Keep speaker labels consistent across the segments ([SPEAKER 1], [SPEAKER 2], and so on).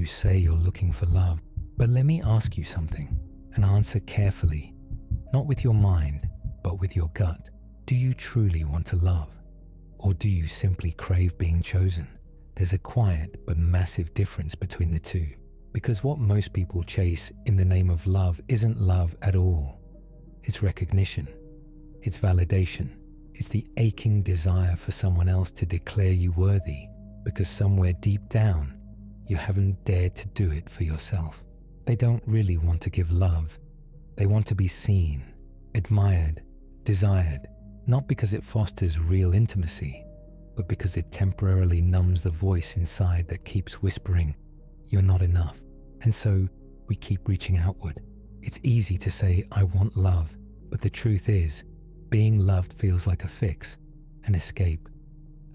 [SPEAKER 1] say you're looking for love, but let me ask you something, and answer carefully, not with your mind, but with your gut. Do you truly want to love? Or do you simply crave being chosen? There's a quiet but massive difference between the two, because what most people chase in the name of love isn't love at all. It's recognition, it's validation, it's the aching desire for someone else to declare you worthy, because somewhere deep down, you haven't dared to do it for yourself. They don't really want to give love. They want to be seen, admired, desired, not because it fosters real intimacy, but because it temporarily numbs the voice inside that keeps whispering, "You're not enough." And so we keep reaching outward. It's easy to say, "I want love," but the truth is, being loved feels like a fix, an escape,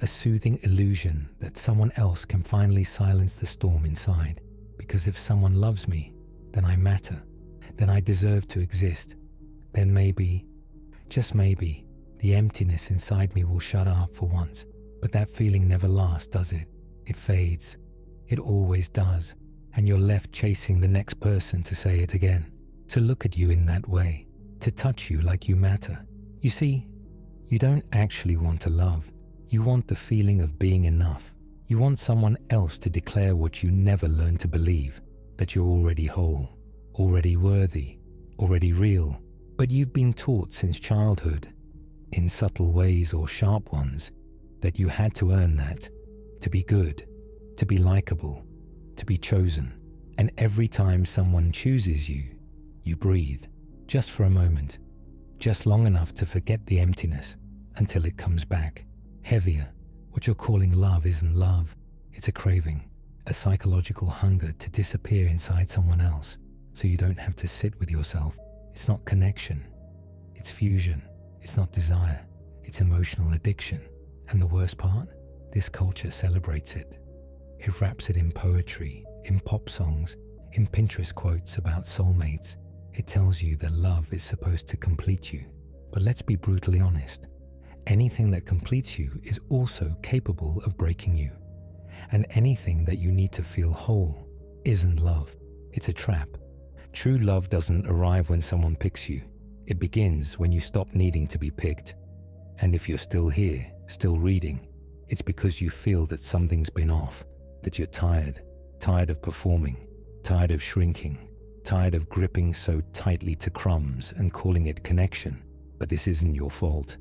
[SPEAKER 1] a soothing illusion that someone else can finally silence the storm inside. Because if someone loves me, then I matter, then I deserve to exist. Then maybe, just maybe, the emptiness inside me will shut up for once. But that feeling never lasts, does it? It fades. It always does. And you're left chasing the next person to say it again, to look at you in that way, to touch you like you matter. You see, you don't actually want to love. You want the feeling of being enough. You want someone else to declare what you never learned to believe, that you're already whole, already worthy, already real. But you've been taught since childhood, in subtle ways or sharp ones, that you had to earn that, to be good, to be likable, to be chosen. And every time someone chooses you, you breathe, just for a moment, just long enough to forget the emptiness until it comes back, heavier. What you're calling love isn't love, it's a craving, a psychological hunger to disappear inside someone else, so you don't have to sit with yourself. It's not connection, it's fusion, it's not desire, it's emotional addiction. And the worst part? This culture celebrates it. It wraps it in poetry, in pop songs, in Pinterest quotes about soulmates. It tells you that love is supposed to complete you. But let's be brutally honest. Anything that completes you is also capable of breaking you. And anything that you need to feel whole isn't love. It's a trap. True love doesn't arrive when someone picks you. It begins when you stop needing to be picked. And if you're still here, still reading, it's because you feel that something's been off, that you're tired of performing, tired of shrinking, tired of gripping so tightly to crumbs and calling it connection. But this isn't your fault.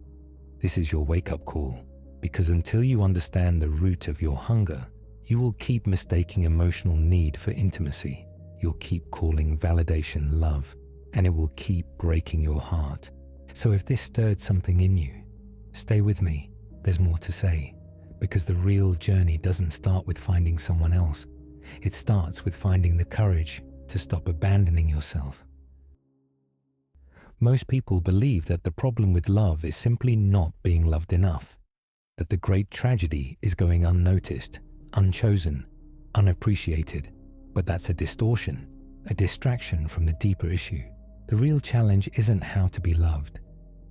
[SPEAKER 1] This is your wake-up call, because until you understand the root of your hunger, you will keep mistaking emotional need for intimacy. You'll keep calling validation love, and it will keep breaking your heart. So if this stirred something in you, stay with me. There's more to say, because the real journey doesn't start with finding someone else. It starts with finding the courage to stop abandoning yourself. Most people believe that the problem with love is simply not being loved enough, that the great tragedy is going unnoticed, unchosen, unappreciated. But that's a distortion, a distraction from the deeper issue. The real challenge isn't how to be loved,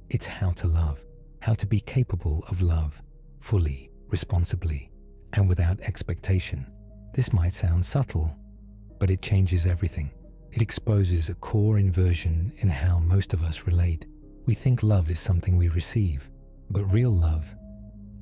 [SPEAKER 1] it's how to love. How to be capable of love, fully, responsibly, and without expectation. This might sound subtle, but it changes everything. It exposes a core inversion in how most of us relate. We think love is something we receive, but real love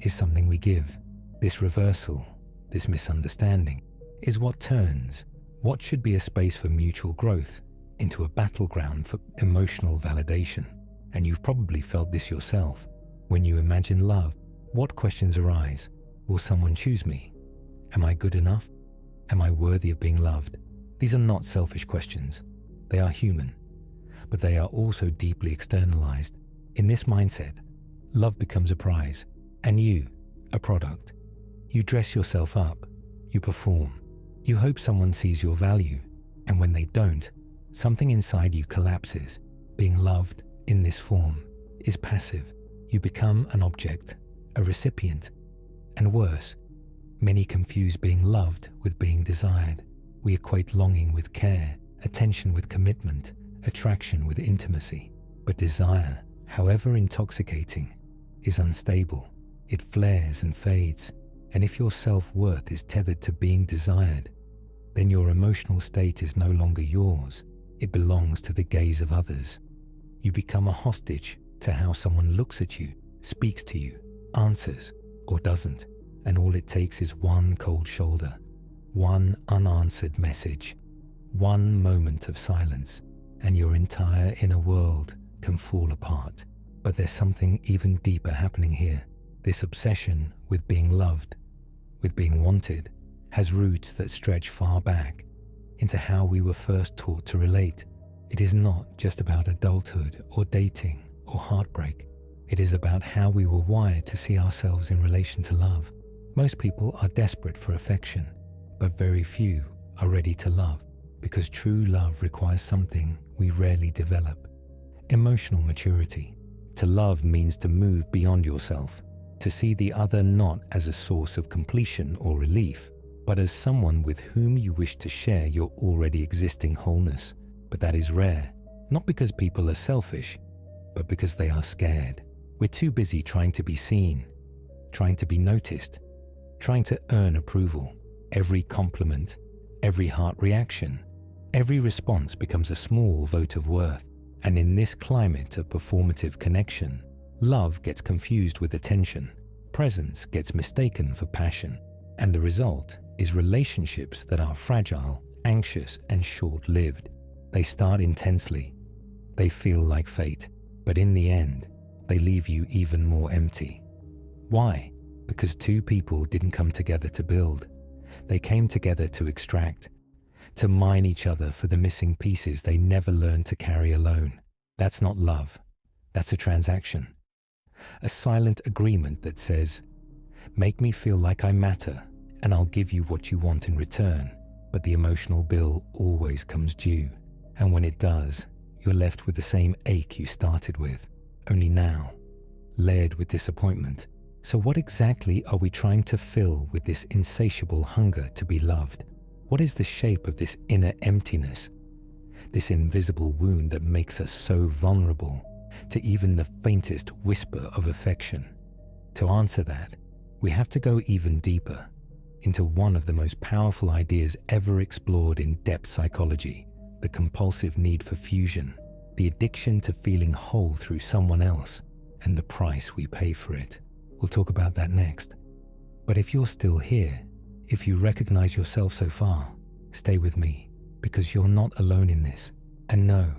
[SPEAKER 1] is something we give. This reversal, this misunderstanding, is what turns what should be a space for mutual growth into a battleground for emotional validation. And you've probably felt this yourself. When you imagine love, what questions arise? Will someone choose me? Am I good enough? Am I worthy of being loved? These are not selfish questions. They are human, but they are also deeply externalized. In this mindset, love becomes a prize, and you, a product. You dress yourself up, you perform, you hope someone sees your value, and when they don't, something inside you collapses. Being loved in this form is passive. You become an object, a recipient, and worse, many confuse being loved with being desired. We equate longing with care, attention with commitment, attraction with intimacy. But desire, however intoxicating, is unstable. It flares and fades, and if your self-worth is tethered to being desired, then your emotional state is no longer yours. It belongs to the gaze of others. You become a hostage to how someone looks at you, speaks to you, answers, or doesn't. And all it takes is one cold shoulder, one unanswered message, one moment of silence, and your entire inner world can fall apart. But there's something even deeper happening here. This obsession with being loved, with being wanted, has roots that stretch far back into how we were first taught to relate. It is not just about adulthood or dating or heartbreak. It is about how we were wired to see ourselves in relation to love. Most people are desperate for affection, but very few are ready to love, because true love requires something we rarely develop: emotional maturity. To love means to move beyond yourself, to see the other not as a source of completion or relief, but as someone with whom you wish to share your already existing wholeness. But that is rare, not because people are selfish, but because they are scared. We're too busy trying to be seen, trying to be noticed, trying to earn approval. Every compliment, every heart reaction, every response becomes a small vote of worth. And in this climate of performative connection, love gets confused with attention, presence gets mistaken for passion, and the result is relationships that are fragile, anxious, and short-lived. They start intensely, they feel like fate, but in the end, they leave you even more empty. Why? Because two people didn't come together to build. They came together to extract, to mine each other for the missing pieces they never learned to carry alone. That's not love. That's a transaction. A silent agreement that says, make me feel like I matter, and I'll give you what you want in return. But the emotional bill always comes due. And when it does, you're left with the same ache you started with, only now, layered with disappointment. So what exactly are we trying to fill with this insatiable hunger to be loved? What is the shape of this inner emptiness, this invisible wound that makes us so vulnerable to even the faintest whisper of affection? To answer that, we have to go even deeper into one of the most powerful ideas ever explored in depth psychology: the compulsive need for fusion, the addiction to feeling whole through someone else, and the price we pay for it. We'll talk about that next. But if you're still here, if you recognize yourself so far, stay with me, because you're not alone in this. And no,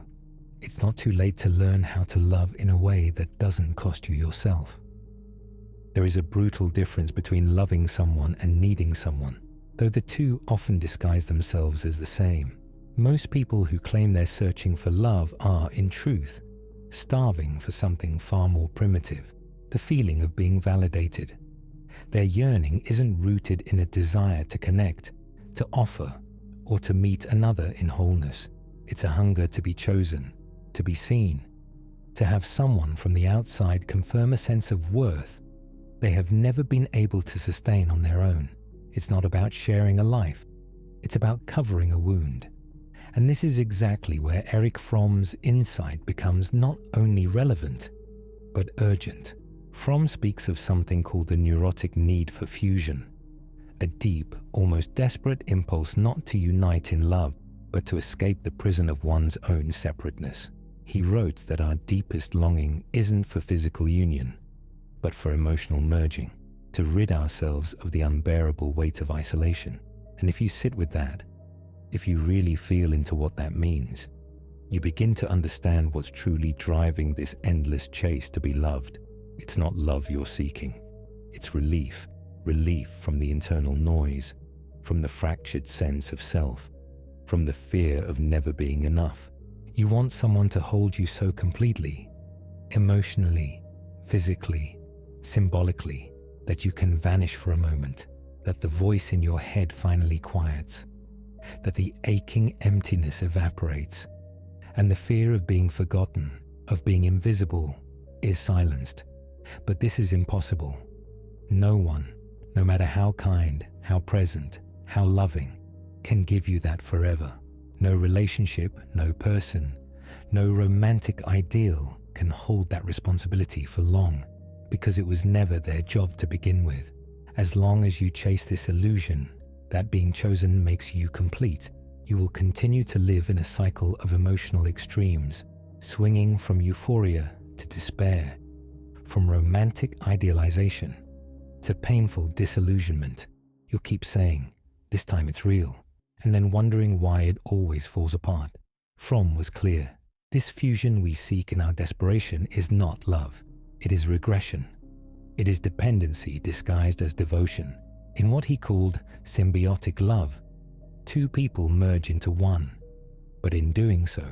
[SPEAKER 1] it's not too late to learn how to love in a way that doesn't cost you yourself. There is a brutal difference between loving someone and needing someone, though the two often disguise themselves as the same. Most people who claim they're searching for love are, in truth, starving for something far more primitive: the feeling of being validated. Their yearning isn't rooted in a desire to connect, to offer, or to meet another in wholeness. It's a hunger to be chosen, to be seen, to have someone from the outside confirm a sense of worth they have never been able to sustain on their own. It's not about sharing a life, it's about covering a wound. And this is exactly where Erich Fromm's insight becomes not only relevant, but urgent. Fromm speaks of something called the neurotic need for fusion, a deep, almost desperate impulse not to unite in love, but to escape the prison of one's own separateness. He wrote that our deepest longing isn't for physical union, but for emotional merging, to rid ourselves of the unbearable weight of isolation. And if you sit with that, if you really feel into what that means, you begin to understand what's truly driving this endless chase to be loved. It's not love you're seeking. It's relief from the internal noise, from the fractured sense of self, from the fear of never being enough. You want someone to hold you so completely, emotionally, physically, symbolically, that you can vanish for a moment, that the voice in your head finally quiets, that the aching emptiness evaporates, and the fear of being forgotten, of being invisible, is silenced. But this is impossible. No one, no matter how kind, how present, how loving, can give you that forever. No relationship, no person, no romantic ideal can hold that responsibility for long, because it was never their job to begin with. As long as you chase this illusion, that being chosen makes you complete, you will continue to live in a cycle of emotional extremes, swinging from euphoria to despair, from romantic idealization to painful disillusionment. You'll keep saying, "This time it's real," and then wondering why it always falls apart. Fromm was clear. This fusion we seek in our desperation is not love. It is regression. It is dependency disguised as devotion. In what he called symbiotic love, two people merge into one. But in doing so,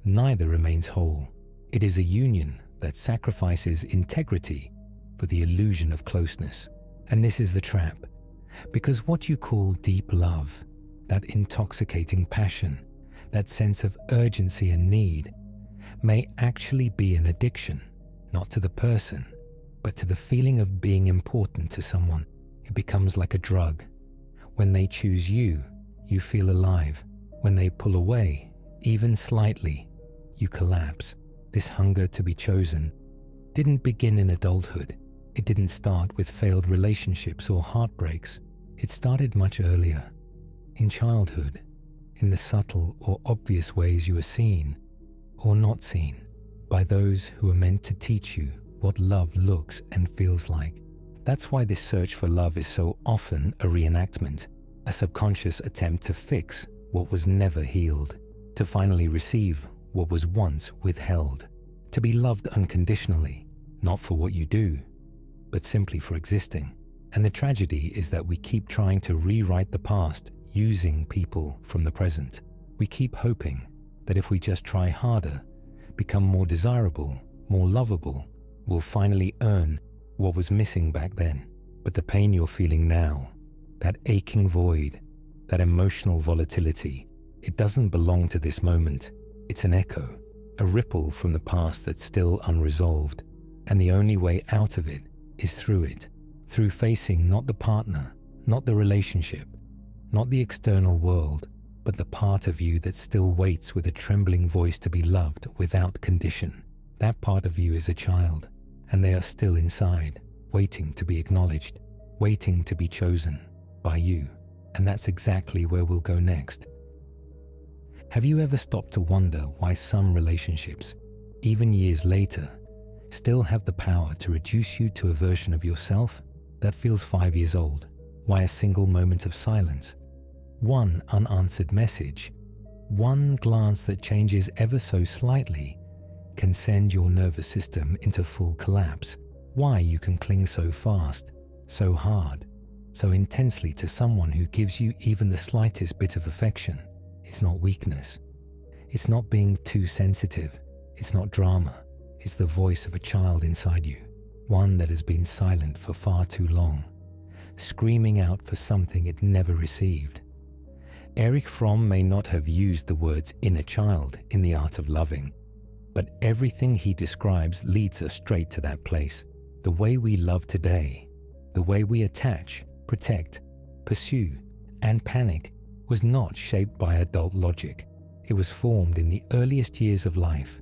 [SPEAKER 1] neither remains whole. It is a union that sacrifices integrity for the illusion of closeness. And this is the trap. Because what you call deep love, that intoxicating passion, that sense of urgency and need, may actually be an addiction, not to the person, but to the feeling of being important to someone. It becomes like a drug. When they choose you, you feel alive. When they pull away, even slightly, you collapse. This hunger to be chosen didn't begin in adulthood. It didn't start with failed relationships or heartbreaks. It started much earlier, in childhood, in the subtle or obvious ways you are seen or not seen by those who are meant to teach you what love looks and feels like. That's why this search for love is so often a reenactment, a subconscious attempt to fix what was never healed, to finally receive what was once withheld, to be loved unconditionally, not for what you do, but simply for existing. And the tragedy is that we keep trying to rewrite the past using people from the present. We keep hoping that if we just try harder, become more desirable, more lovable, we'll finally earn what was missing back then. But the pain you're feeling now, that aching void, that emotional volatility, it doesn't belong to this moment. It's an echo, a ripple from the past that's still unresolved. And the only way out of it is through it, through facing not the partner, not the relationship, not the external world, but the part of you that still waits with a trembling voice to be loved without condition. That part of you is a child, and they are still inside, waiting to be acknowledged, waiting to be chosen by you. And that's exactly where we'll go next. Have you ever stopped to wonder why some relationships, even years later, still have the power to reduce you to a version of yourself that feels 5 years old? Why a single moment of silence, one unanswered message, one glance that changes ever so slightly can send your nervous system into full collapse? Why you can cling so fast, so hard, so intensely to someone who gives you even the slightest bit of affection? It's not weakness. It's not being too sensitive. It's not drama. It's the voice of a child inside you, one that has been silent for far too long, screaming out for something it never received. Erich Fromm may not have used the words inner child in The Art of Loving, but everything he describes leads us straight to that place. The way we love today, the way we attach, protect, pursue, and panic was not shaped by adult logic. It was formed in the earliest years of life,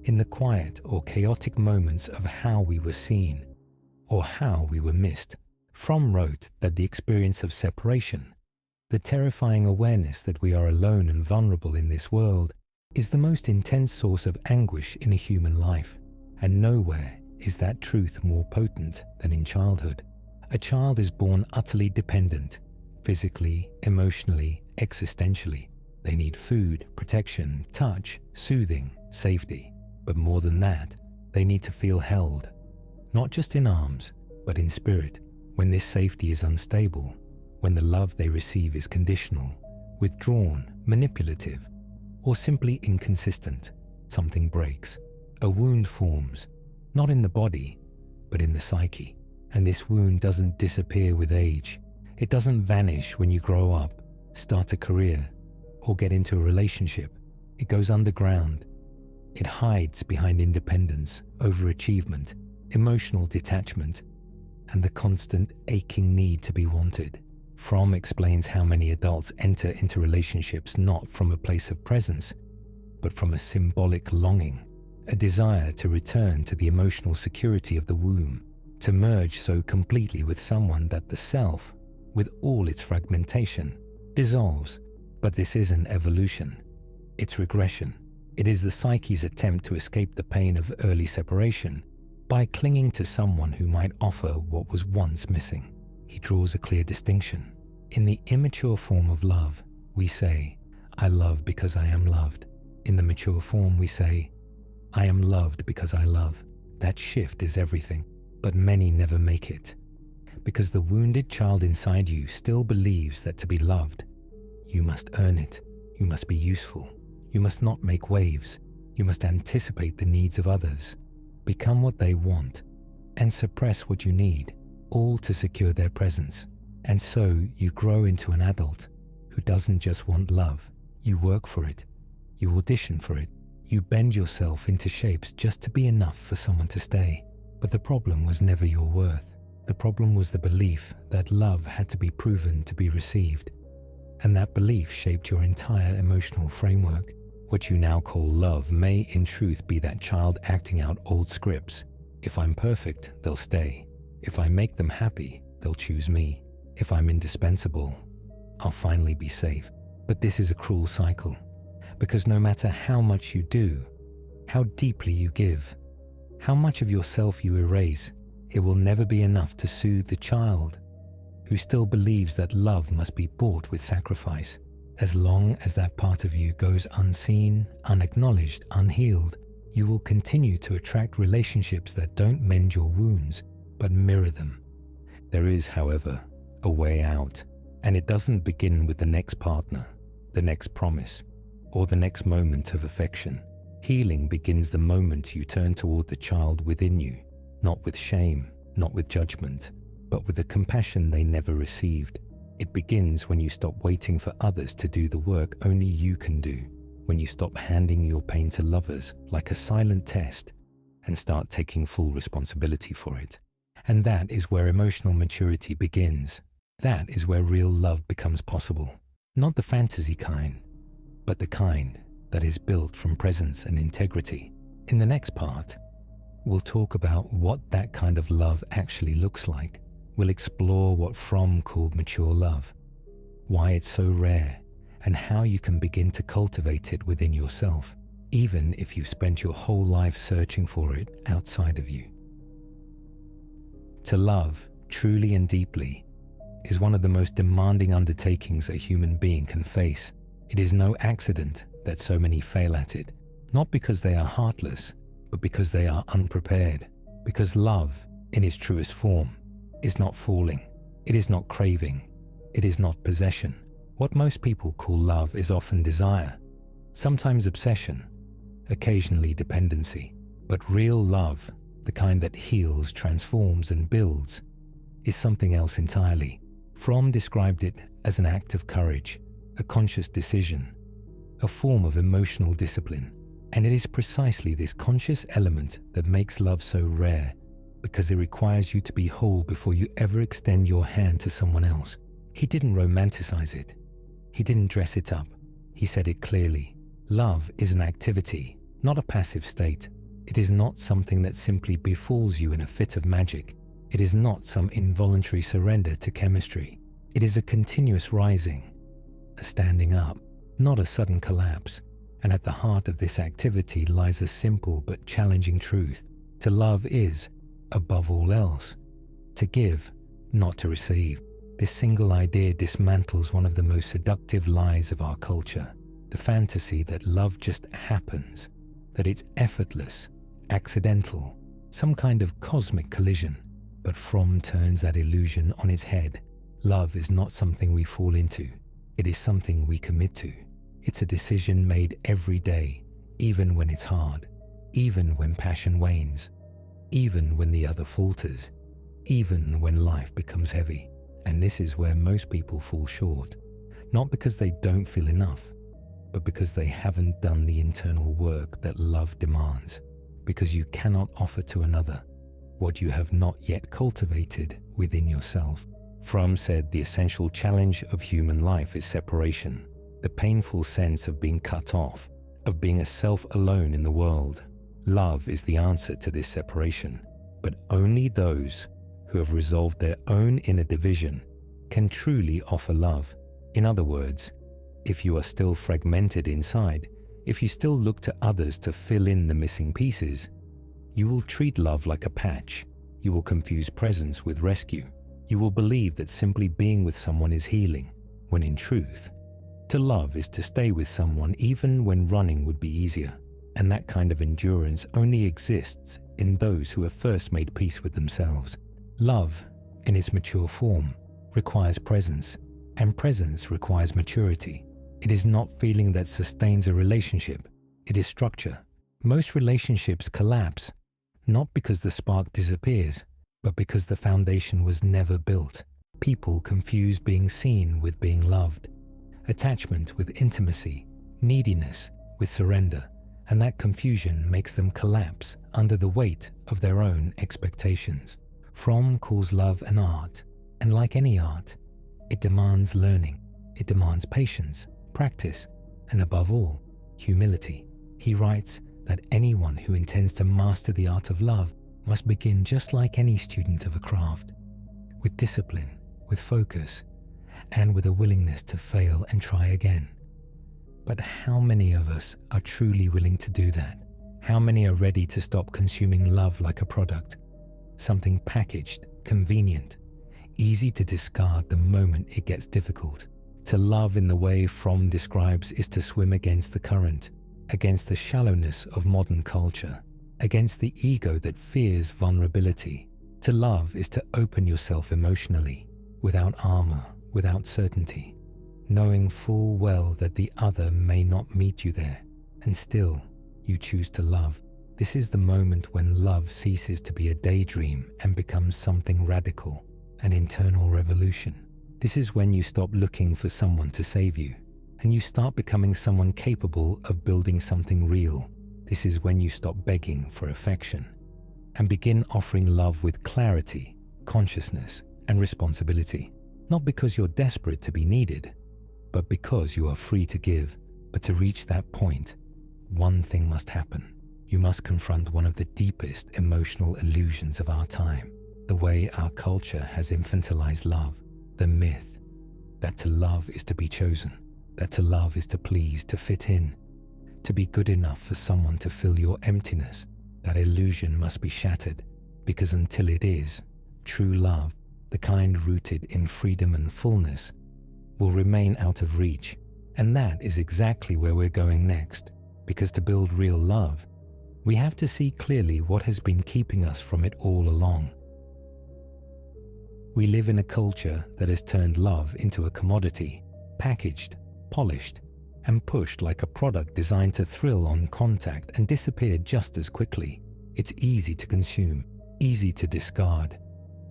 [SPEAKER 1] in the quiet or chaotic moments of how we were seen or how we were missed. Fromm wrote that the experience of separation, the terrifying awareness that we are alone and vulnerable in this world, is the most intense source of anguish in a human life, and nowhere is that truth more potent than in childhood. A child is born utterly dependent, physically, emotionally, existentially. They need food, protection, touch, soothing, safety. But more than that, they need to feel held, not just in arms, but in spirit. When this safety is unstable, when the love they receive is conditional, withdrawn, manipulative, or simply inconsistent, something breaks. A wound forms, not in the body, but in the psyche. And this wound doesn't disappear with age. It doesn't vanish when you grow up, start a career, or get into a relationship. It goes underground. It hides behind independence, overachievement, emotional detachment, and the constant aching need to be wanted. Fromm explains how many adults enter into relationships not from a place of presence, but from a symbolic longing, a desire to return to the emotional security of the womb, to merge so completely with someone that the self with all its fragmentation, dissolves. But this isn't evolution. It's regression. It is the psyche's attempt to escape the pain of early separation by clinging to someone who might offer what was once missing. He draws a clear distinction. In the immature form of love, we say, "I love because I am loved." In the mature form, we say, "I am loved because I love." That shift is everything, but many never make it. Because the wounded child inside you still believes that to be loved, you must earn it, you must be useful, you must not make waves, you must anticipate the needs of others, become what they want, and suppress what you need, all to secure their presence. And so you grow into an adult who doesn't just want love. You work for it, you audition for it, you bend yourself into shapes just to be enough for someone to stay. But the problem was never your worth. The problem was the belief that love had to be proven to be received. And that belief shaped your entire emotional framework. What you now call love may in truth be that child acting out old scripts. If I'm perfect, they'll stay. If I make them happy, they'll choose me. If I'm indispensable, I'll finally be safe. But this is a cruel cycle, because no matter how much you do, how deeply you give, how much of yourself you erase, it will never be enough to soothe the child who still believes that love must be bought with sacrifice. As long as that part of you goes unseen, unacknowledged, unhealed, you will continue to attract relationships that don't mend your wounds, but mirror them. There is, however, a way out, and it doesn't begin with the next partner, the next promise, or the next moment of affection. Healing begins the moment you turn toward the child within you, not with shame, not with judgment, but with the compassion they never received. It begins when you stop waiting for others to do the work only you can do, when you stop handing your pain to lovers like a silent test and start taking full responsibility for it. And that is where emotional maturity begins. That is where real love becomes possible. Not the fantasy kind, but the kind that is built from presence and integrity. In the next part, we'll talk about what that kind of love actually looks like. We'll explore what Fromm called mature love, why it's so rare, and how you can begin to cultivate it within yourself, even if you've spent your whole life searching for it outside of you. To love, truly and deeply, is one of the most demanding undertakings a human being can face. It is no accident that so many fail at it, not because they are heartless, but because they are unprepared. Because love, in its truest form, is not falling, it is not craving, it is not possession. What most people call love is often desire, sometimes obsession, occasionally dependency. But real love, the kind that heals, transforms, and builds, is something else entirely. Fromm described it as an act of courage, a conscious decision, a form of emotional discipline. And it is precisely this conscious element that makes love so rare, because it requires you to be whole before you ever extend your hand to someone else. He didn't romanticize it. He didn't dress it up. He said it clearly. Love is an activity, not a passive state. It is not something that simply befalls you in a fit of magic. It is not some involuntary surrender to chemistry. It is a continuous rising, a standing up, not a sudden collapse. And at the heart of this activity lies a simple but challenging truth. To love is, above all else, to give, not to receive. This single idea dismantles one of the most seductive lies of our culture, the fantasy that love just happens, that it's effortless, accidental, some kind of cosmic collision. But Fromm turns that illusion on its head. Love is not something we fall into, it is something we commit to. It's a decision made every day, even when it's hard, even when passion wanes, even when the other falters, even when life becomes heavy. And this is where most people fall short, not because they don't feel enough, but because they haven't done the internal work that love demands, because you cannot offer to another what you have not yet cultivated within yourself. Fromm said the essential challenge of human life is separation, the painful sense of being cut off, of being a self alone in the world. Love is the answer to this separation, but only those who have resolved their own inner division can truly offer love. In other words, if you are still fragmented inside, if you still look to others to fill in the missing pieces, you will treat love like a patch. You will confuse presence with rescue. You will believe that simply being with someone is healing, when in truth, to love is to stay with someone even when running would be easier. And that kind of endurance only exists in those who have first made peace with themselves. Love, in its mature form, requires presence, and presence requires maturity. It is not feeling that sustains a relationship, it is structure. Most relationships collapse, not because the spark disappears, but because the foundation was never built. People confuse being seen with being loved, attachment with intimacy, neediness with surrender, and that confusion makes them collapse under the weight of their own expectations. Fromm calls love an art, and like any art, it demands learning, it demands patience, practice, and above all, humility. He writes that anyone who intends to master the art of love must begin just like any student of a craft, with discipline, with focus, and with a willingness to fail and try again. But how many of us are truly willing to do that? How many are ready to stop consuming love like a product, something packaged, convenient, easy to discard the moment it gets difficult? To love in the way Fromm describes is to swim against the current, against the shallowness of modern culture, against the ego that fears vulnerability. To love is to open yourself emotionally, without armor, without certainty, knowing full well that the other may not meet you there, and still you choose to love. This is the moment when love ceases to be a daydream and becomes something radical, an internal revolution. This is when you stop looking for someone to save you, and you start becoming someone capable of building something real. This is when you stop begging for affection and begin offering love with clarity, consciousness, and responsibility. Not because you're desperate to be needed, but because you are free to give. But to reach that point, one thing must happen. You must confront one of the deepest emotional illusions of our time, the way our culture has infantilized love, the myth that to love is to be chosen, that to love is to please, to fit in, to be good enough for someone to fill your emptiness. That illusion must be shattered, because until it is, true love, the kind rooted in freedom and fullness, will remain out of reach. And that is exactly where we're going next, because to build real love, we have to see clearly what has been keeping us from it all along. We live in a culture that has turned love into a commodity, packaged, polished, and pushed like a product designed to thrill on contact and disappear just as quickly. It's easy to consume, easy to discard,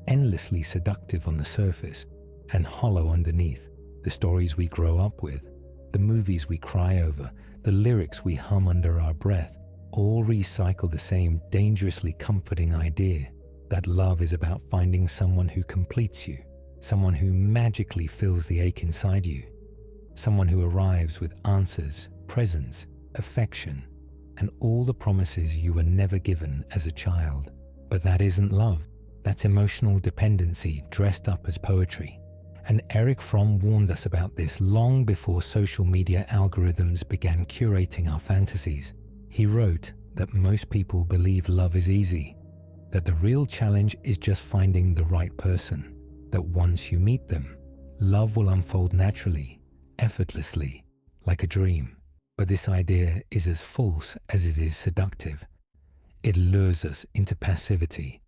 [SPEAKER 1] endlessly seductive on the surface, and hollow underneath. The stories we grow up with, the movies we cry over, the lyrics we hum under our breath, all recycle the same dangerously comforting idea that love is about finding someone who completes you, someone who magically fills the ache inside you, someone who arrives with answers, presence, affection, and all the promises you were never given as a child. But that isn't love. That's emotional dependency dressed up as poetry. And Erich Fromm warned us about this long before social media algorithms began curating our fantasies. He wrote that most people believe love is easy, that the real challenge is just finding the right person, that once you meet them, love will unfold naturally, effortlessly, like a dream. But this idea is as false as it is seductive. It lures us into passivity.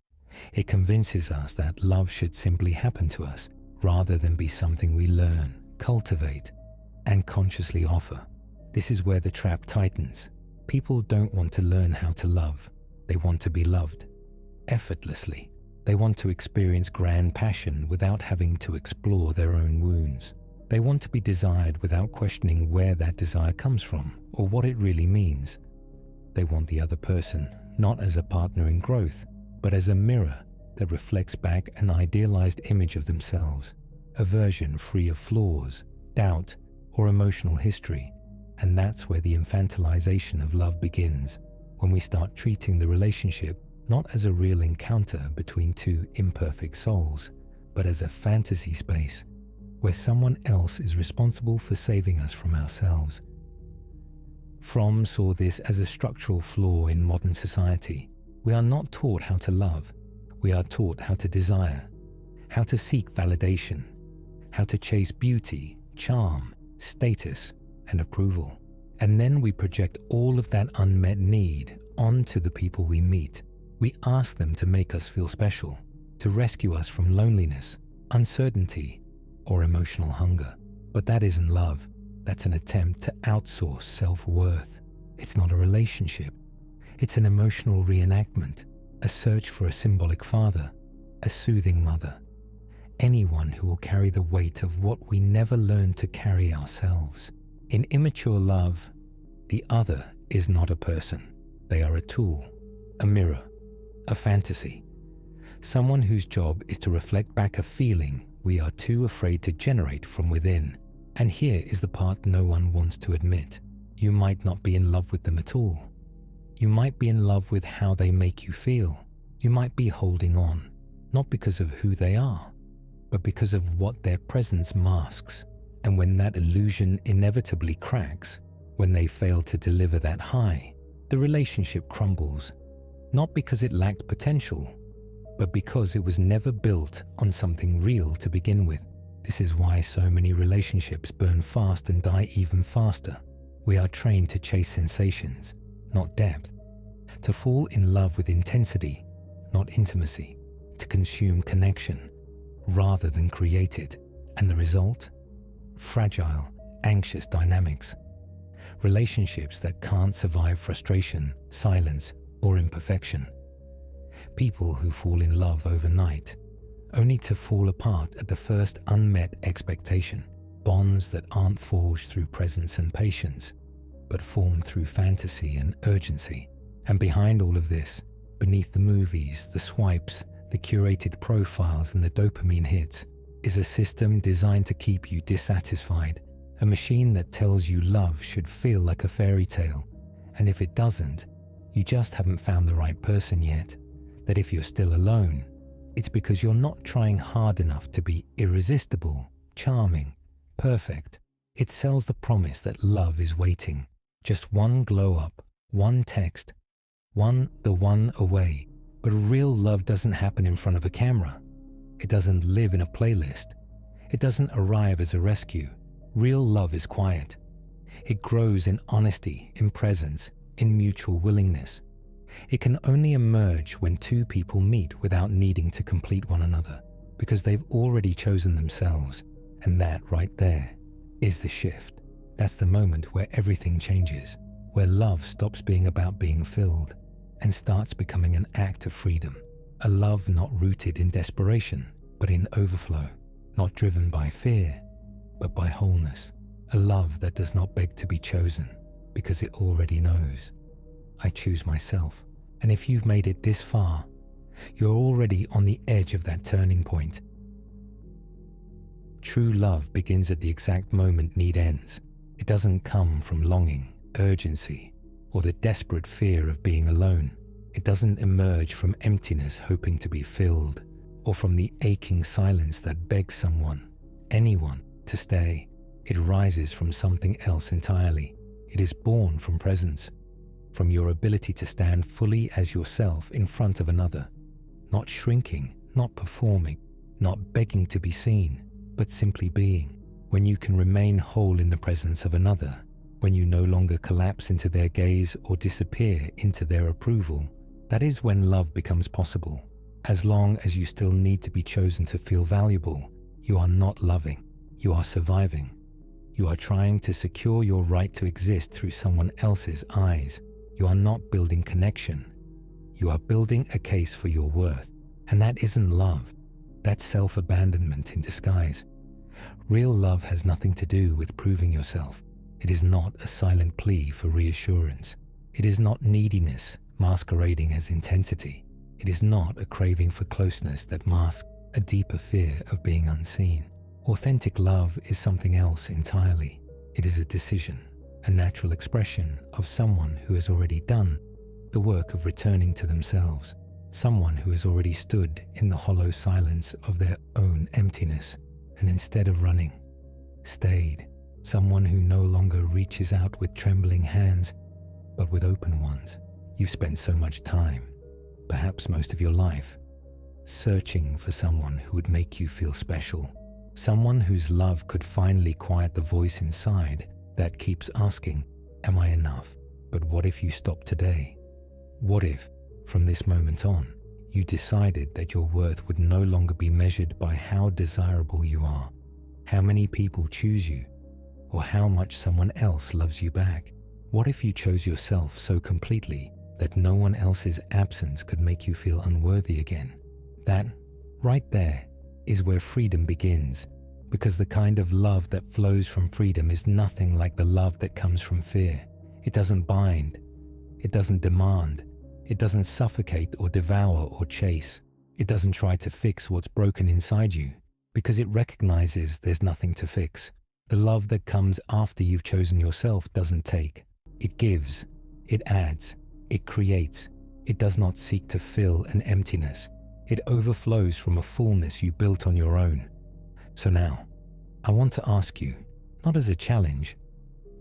[SPEAKER 1] It convinces us that love should simply happen to us, rather than be something we learn, cultivate, and consciously offer. This is where the trap tightens. People don't want to learn how to love. They want to be loved, effortlessly. They want to experience grand passion without having to explore their own wounds. They want to be desired without questioning where that desire comes from or what it really means. They want the other person not as a partner in growth, but as a mirror that reflects back an idealized image of themselves, a version free of flaws, doubt, or emotional history. And that's where the infantilization of love begins, when we start treating the relationship not as a real encounter between two imperfect souls, but as a fantasy space where someone else is responsible for saving us from ourselves. Fromm saw this as a structural flaw in modern society. We are not taught how to love. We are taught how to desire, how to seek validation, how to chase beauty, charm, status, and approval. And then we project all of that unmet need onto the people we meet. We ask them to make us feel special, to rescue us from loneliness, uncertainty, or emotional hunger. But that isn't love. That's an attempt to outsource self-worth. It's not a relationship. It's an emotional reenactment, a search for a symbolic father, a soothing mother, anyone who will carry the weight of what we never learned to carry ourselves. In immature love, the other is not a person. They are a tool, a mirror, a fantasy, someone whose job is to reflect back a feeling we are too afraid to generate from within. And here is the part no one wants to admit. You might not be in love with them at all. You might be in love with how they make you feel. You might be holding on, not because of who they are, but because of what their presence masks. And when that illusion inevitably cracks, when they fail to deliver that high, the relationship crumbles, not because it lacked potential, but because it was never built on something real to begin with. This is why so many relationships burn fast and die even faster. We are trained to chase sensations, not depth, to fall in love with intensity, not intimacy, to consume connection rather than create it. And the result? Fragile, anxious dynamics. Relationships that can't survive frustration, silence, or imperfection. People who fall in love overnight, only to fall apart at the first unmet expectation. Bonds that aren't forged through presence and patience, but formed through fantasy and urgency. And behind all of this, beneath the movies, the swipes, the curated profiles, and the dopamine hits, is a system designed to keep you dissatisfied. A machine that tells you love should feel like a fairy tale. And if it doesn't, you just haven't found the right person yet. That if you're still alone, it's because you're not trying hard enough to be irresistible, charming, perfect. It sells the promise that love is waiting. Just one glow up, one text, the one away. But real love doesn't happen in front of a camera. It doesn't live in a playlist. It doesn't arrive as a rescue. Real love is quiet. It grows in honesty, in presence, in mutual willingness. It can only emerge when two people meet without needing to complete one another, because they've already chosen themselves. And that right there is the shift. That's the moment where everything changes, where love stops being about being filled and starts becoming an act of freedom. A love not rooted in desperation, but in overflow, not driven by fear, but by wholeness. A love that does not beg to be chosen, because it already knows. I choose myself. And if you've made it this far, you're already on the edge of that turning point. True love begins at the exact moment need ends. It doesn't come from longing, urgency, or the desperate fear of being alone. It doesn't emerge from emptiness hoping to be filled, or from the aching silence that begs someone, anyone, to stay. It rises from something else entirely. It is born from presence, from your ability to stand fully as yourself in front of another, not shrinking, not performing, not begging to be seen, but simply being. When you can remain whole in the presence of another, when you no longer collapse into their gaze or disappear into their approval, that is when love becomes possible. As long as you still need to be chosen to feel valuable, you are not loving, you are surviving. You are trying to secure your right to exist through someone else's eyes. You are not building connection. You are building a case for your worth. And that isn't love. That's self-abandonment in disguise. Real love has nothing to do with proving yourself. It is not a silent plea for reassurance. It is not neediness masquerading as intensity. It is not a craving for closeness that masks a deeper fear of being unseen. Authentic love is something else entirely. It is a decision, a natural expression of someone who has already done the work of returning to themselves, someone who has already stood in the hollow silence of their own emptiness and instead of running, stayed. Someone who no longer reaches out with trembling hands, but with open ones. You've spent so much time, perhaps most of your life, searching for someone who would make you feel special. Someone whose love could finally quiet the voice inside that keeps asking, am I enough? But what if you stopped today? What if, from this moment on, you decided that your worth would no longer be measured by how desirable you are, how many people choose you, or how much someone else loves you back? What if you chose yourself so completely that no one else's absence could make you feel unworthy again? That, right there, is where freedom begins, because the kind of love that flows from freedom is nothing like the love that comes from fear. It doesn't bind, it doesn't demand, it doesn't suffocate or devour or chase. It doesn't try to fix what's broken inside you, because it recognizes there's nothing to fix. The love that comes after you've chosen yourself doesn't take. It gives, it adds, it creates. It does not seek to fill an emptiness. It overflows from a fullness you built on your own. So now, I want to ask you, not as a challenge,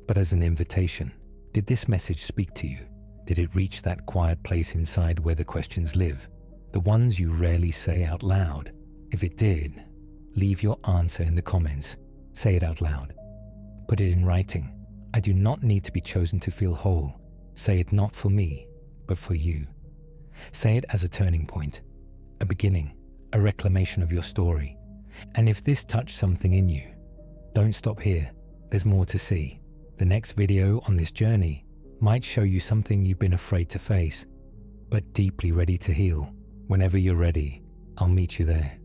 [SPEAKER 1] but as an invitation. Did this message speak to you? Did it reach that quiet place inside where the questions live? The ones you rarely say out loud? If it did, leave your answer in the comments. Say it out loud. Put it in writing. I do not need to be chosen to feel whole. Say it not for me, but for you. Say it as a turning point, a beginning, a reclamation of your story. And if this touched something in you, don't stop here. There's more to see. The next video on this journey might show you something you've been afraid to face, but deeply ready to heal. Whenever you're ready, I'll meet you there.